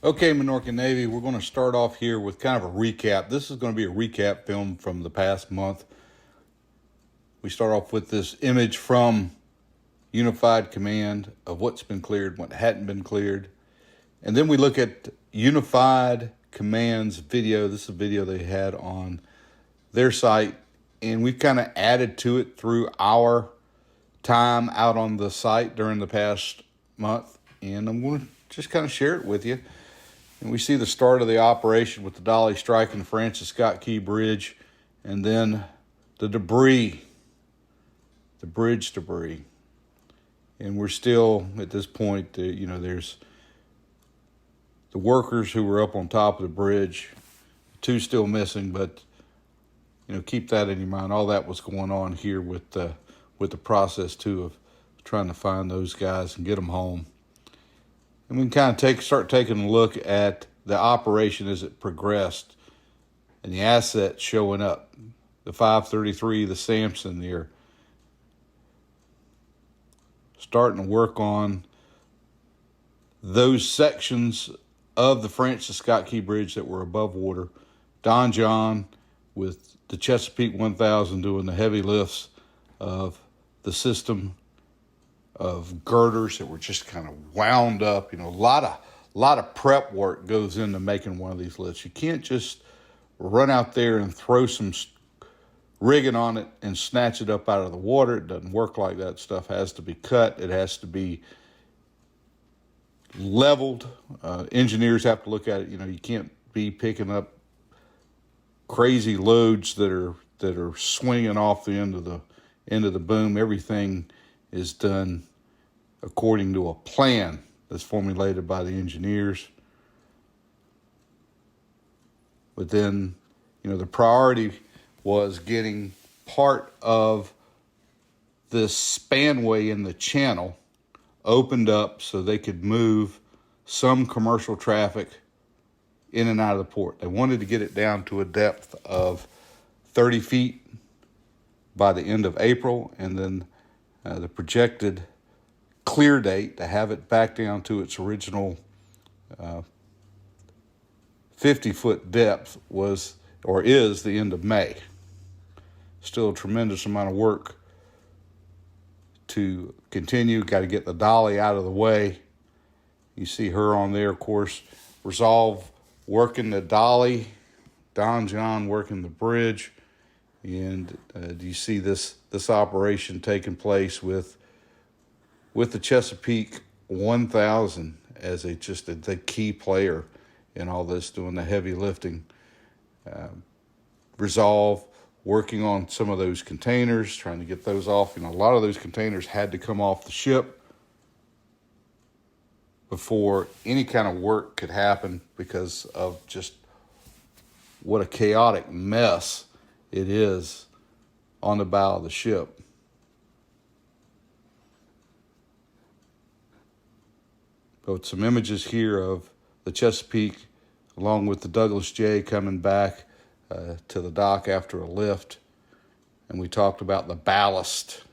Okay, Minorcan Navy, we're going to start off here with kind of a recap. This is going to be a recap film from the past month. We start off with this image from Unified Command of what's been cleared, what hadn't been cleared. And then we look at Unified Command's video. This is a video they had on their site, and we've kind of added to it through our time out on the site during the past month. And I'm going to just kind of share it with you. And we see the start of the operation with the Dali striking the Francis Scott Key Bridge, and then the debris, the bridge debris. And we're still, at this point, there's the workers who were up on top of the bridge, two still missing, but, keep that in your mind. All that was going on here with the process, too, of trying to find those guys and get them home. And we can kind of start taking a look at the operation as it progressed and the assets showing up. The 533, the Samson there, starting to work on those sections of the Francis Scott Key Bridge that were above water. Don John with the Chesapeake 1000 doing the heavy lifts of the system of girders that were just kind of wound up. A lot of prep work goes into making one of these lifts. You can't just run out there and throw some rigging on it and snatch it up out of the water. It doesn't work like that. Stuff has to be cut. It has to be leveled. Engineers have to look at it. You can't be picking up crazy loads that are swinging off the end of the boom. Everything is done according to a plan that's formulated by the engineers. But then, the priority was getting part of this spanway in the channel opened up so they could move some commercial traffic in and out of the port. They wanted to get it down to a depth of 30 feet by the end of April, and then the projected clear date to have it back down to its original 50-foot depth is the end of May. Still a tremendous amount of work to continue. Got to get the Dali out of the way. You see her on there, of course. Resolve working the Dali, Don John working the bridge, and you see this operation taking place with the Chesapeake 1000 as the key player in all this, doing the heavy lifting. Resolve working on some of those containers, trying to get those off. A lot of those containers had to come off the ship before any kind of work could happen because of just what a chaotic mess it is on the bow of the ship. But some images here of the Chesapeake along with the Douglas J coming back to the dock after a lift. And we talked about the ballast,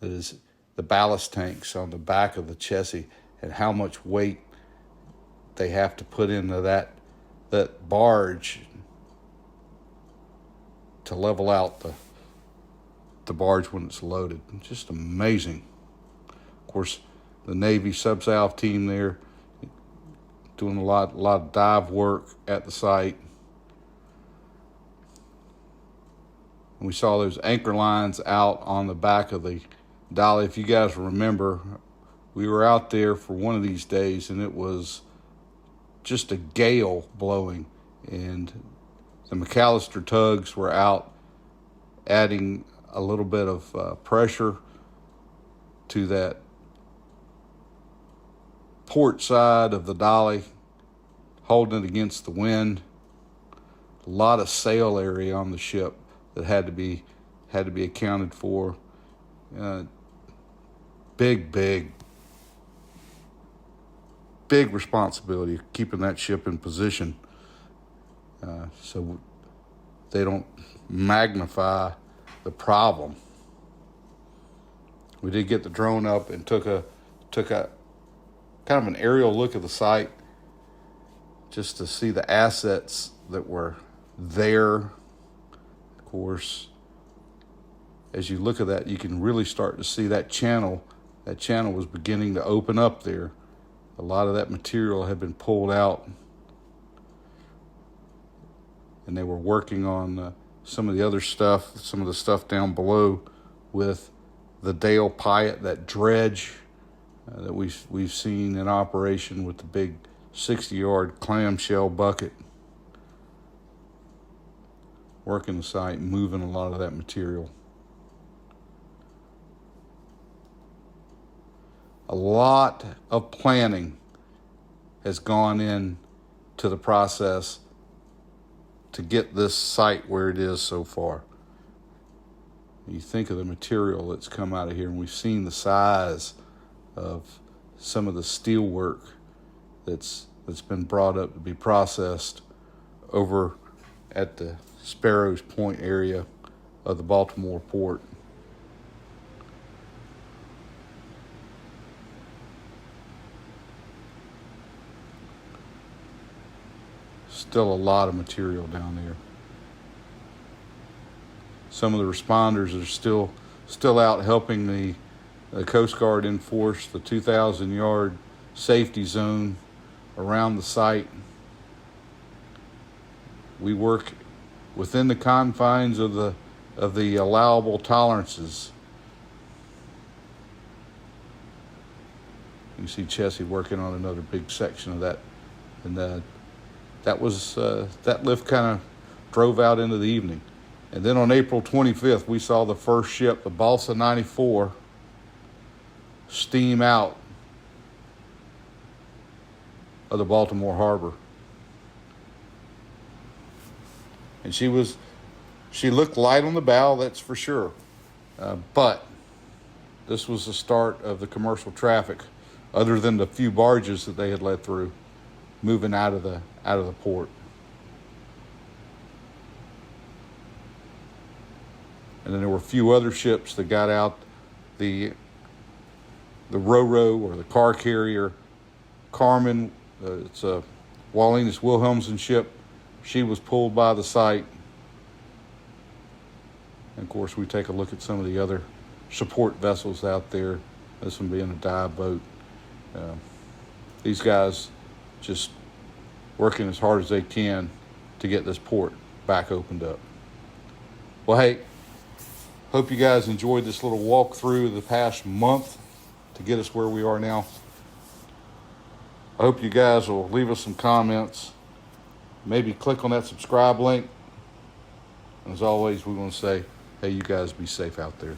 that is the ballast tanks on the back of the Chessie, and how much weight they have to put into that barge to level out the barge when it's loaded. Just amazing. Of course, the Navy Sub-South team there doing a lot of dive work at the site. And we saw those anchor lines out on the back of the Dali. If you guys remember, we were out there for one of these days, and it was just a gale blowing. And the McAllister tugs were out, adding a little bit of pressure to that port side of the Dali, holding it against the wind. A lot of sail area on the ship that had to be accounted for. Big responsibility keeping that ship in position so they don't magnify the problem. We did get the drone up and took a kind of an aerial look at the site. just to see the assets that were there. Of course, as you look at that, you can really start to see that channel. That channel was beginning to open up there. A lot of that material had been pulled out, and they were working on some of the other stuff, some of the stuff down below with the Dale Pyatt, that dredge that we've seen in operation with the big 60-yard clamshell bucket, working the site, moving a lot of that material. A lot of planning has gone in to the process to get this site where it is so far. You think of the material that's come out of here, and we've seen the size of some of the steel work that's been brought up to be processed over at the Sparrows Point area of the Baltimore port. Still a lot of material down there. Some of the responders are still out helping the Coast Guard enforce the 2,000-yard safety zone around the site. We work within the confines of the allowable tolerances. You see Chessie working on another big section of that, and that lift kind of drove out into the evening. And then on April 25th, we saw the first ship, the Balsa 94, steam out of the Baltimore harbor. And she looked light on the bow, that's for sure. But this was the start of the commercial traffic, other than the few barges that they had let through, moving out of the port. And then there were a few other ships that got out. The Ro-Ro, or the car carrier Carmen, it's a Wallenus Wilhelmsen ship. She was pulled by the site. And of course, we take a look at some of the other support vessels out there, this one being a dive boat. These guys just working as hard as they can to get this port back opened up. Well, hey, hope you guys enjoyed this little walkthrough of the past month to get us where we are now. I hope you guys will leave us some comments. Maybe click on that subscribe link. And as always, we want to say, hey, you guys be safe out there.